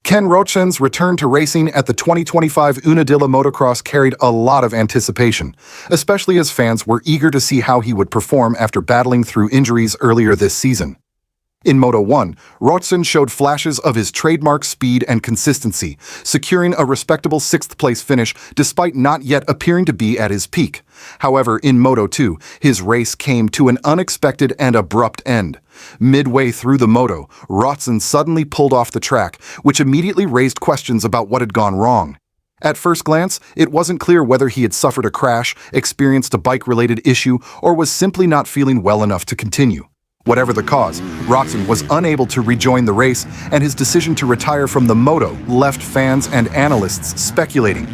Ken Roczen's return to racing at the 2025 Unadilla motocross carried a lot of anticipation, especially as fans were eager to see how he would perform after battling through injuries earlier this season. In Moto2, Roczen showed flashes of his trademark speed and consistency, securing a respectable sixth-place finish despite not yet appearing to be at his peak. However, in Moto2, his race came to an unexpected and abrupt end. Midway through the moto, Roczen suddenly pulled off the track, which immediately raised questions about what had gone wrong. At first glance, it wasn't clear whether he had suffered a crash, experienced a bike-related issue, or was simply not feeling well enough to continue. Whatever the cause, Roczen was unable to rejoin the race, and his decision to retire from the moto left fans and analysts speculating.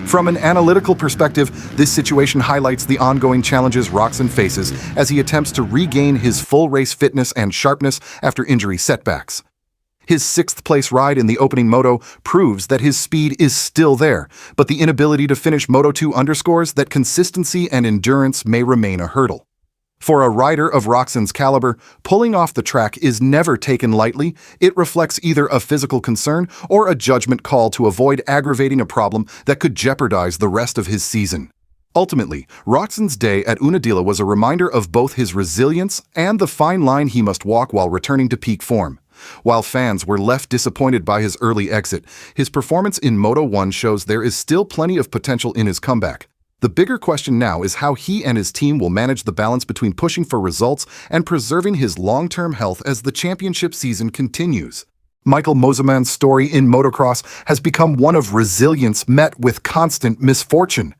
From an analytical perspective, this situation highlights the ongoing challenges Roczen faces as he attempts to regain his full race fitness and sharpness after injury setbacks. His sixth-place ride in the opening moto proves that his speed is still there, but the inability to finish Moto2 underscores that consistency and endurance may remain a hurdle. For a rider of Roczen's caliber, pulling off the track is never taken lightly. It reflects either a physical concern or a judgment call to avoid aggravating a problem that could jeopardize the rest of his season. Ultimately, Roczen's day at Unadilla was a reminder of both his resilience and the fine line he must walk while returning to peak form. While fans were left disappointed by his early exit, his performance in Moto2 shows there is still plenty of potential in his comeback. The bigger question now is how he and his team will manage the balance between pushing for results and preserving his long-term health as the championship season continues. Mosiman's story in motocross has become one of resilience met with constant misfortune.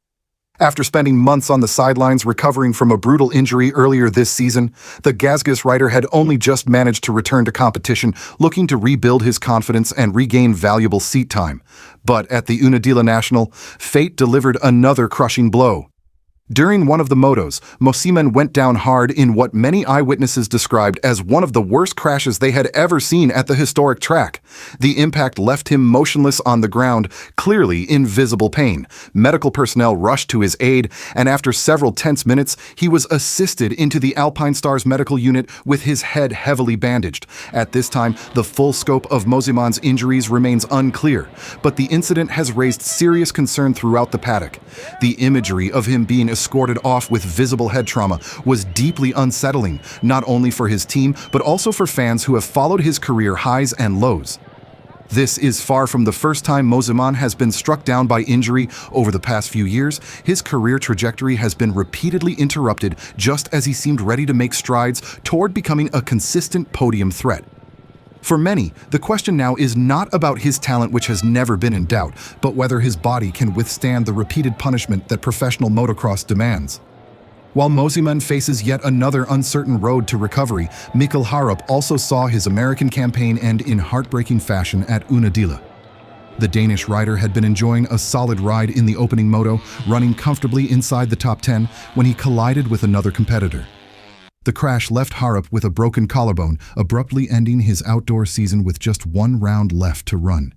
After spending months on the sidelines recovering from a brutal injury earlier this season, the Gazgas rider had only just managed to return to competition, looking to rebuild his confidence and regain valuable seat time. But at the Unadilla National, fate delivered another crushing blow. During one of the motos, Mosiman went down hard in what many eyewitnesses described as one of the worst crashes they had ever seen at the historic track. The impact left him motionless on the ground, clearly in visible pain. Medical personnel rushed to his aid, and after several tense minutes, he was assisted into the Alpine Stars medical unit with his head heavily bandaged. At this time, the full scope of Mosiman's injuries remains unclear, but the incident has raised serious concern throughout the paddock. The imagery of him being escorted off with visible head trauma was deeply unsettling, not only for his team, but also for fans who have followed his career highs and lows. This is far from the first time Mosiman has been struck down by injury. Over the past few years, his career trajectory has been repeatedly interrupted just as he seemed ready to make strides toward becoming a consistent podium threat. For many, the question now is not about his talent, which has never been in doubt, but whether his body can withstand the repeated punishment that professional motocross demands. While Mosiman faces yet another uncertain road to recovery, Mikkel Harup also saw his American campaign end in heartbreaking fashion at Unadilla. The Danish rider had been enjoying a solid ride in the opening moto, running comfortably inside the top 10 when he collided with another competitor. The crash left Harup with a broken collarbone, abruptly ending his outdoor season with just one round left to run.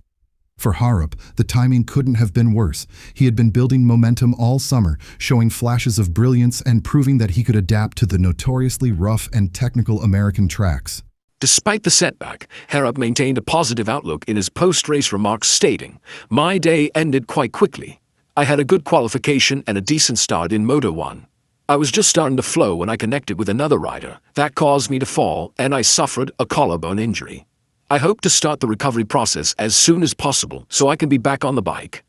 For Harup, the timing couldn't have been worse. He had been building momentum all summer, showing flashes of brilliance and proving that he could adapt to the notoriously rough and technical American tracks. Despite the setback, Harup maintained a positive outlook in his post-race remarks, stating, "My day ended quite quickly. I had a good qualification and a decent start in Moto2. I was just starting to flow when I connected with another rider. That caused me to fall, and I suffered a collarbone injury. I hope to start the recovery process as soon as possible so I can be back on the bike."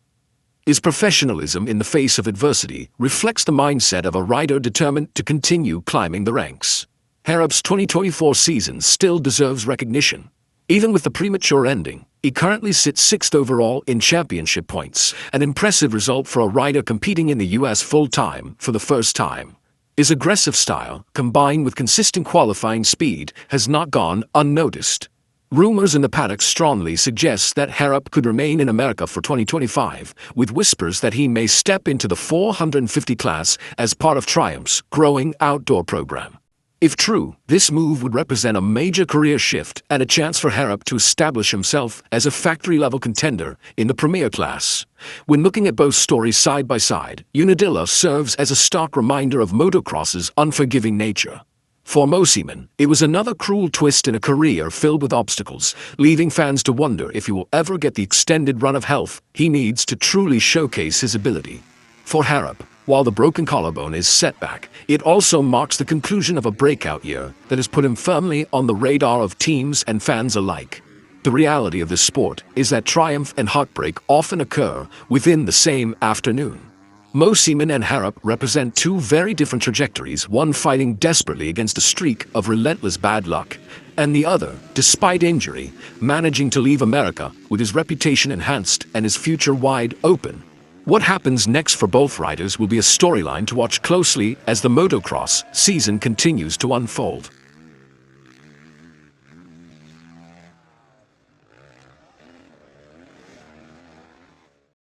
His professionalism in the face of adversity reflects the mindset of a rider determined to continue climbing the ranks. Harup's 2024 season still deserves recognition. Even with the premature ending, he currently sits 6th overall in championship points, an impressive result for a rider competing in the US full-time for the first time. His aggressive style, combined with consistent qualifying speed, has not gone unnoticed. Rumors in the paddock strongly suggest that Harup could remain in America for 2025, with whispers that he may step into the 450 class as part of Triumph's growing outdoor program. If true, this move would represent a major career shift and a chance for Harup to establish himself as a factory-level contender in the premier class. When looking at both stories side by side, Unadilla serves as a stark reminder of motocross's unforgiving nature. For Mosiman, it was another cruel twist in a career filled with obstacles, leaving fans to wonder if he will ever get the extended run of health he needs to truly showcase his ability. For Harup, while the broken collarbone is setback, it also marks the conclusion of a breakout year that has put him firmly on the radar of teams and fans alike. The reality of this sport is that triumph and heartbreak often occur within the same afternoon. Mosiman and Harup represent two very different trajectories, one fighting desperately against a streak of relentless bad luck, and the other, despite injury, managing to leave America with his reputation enhanced and his future wide open. What happens next for both riders will be a storyline to watch closely as the motocross season continues to unfold.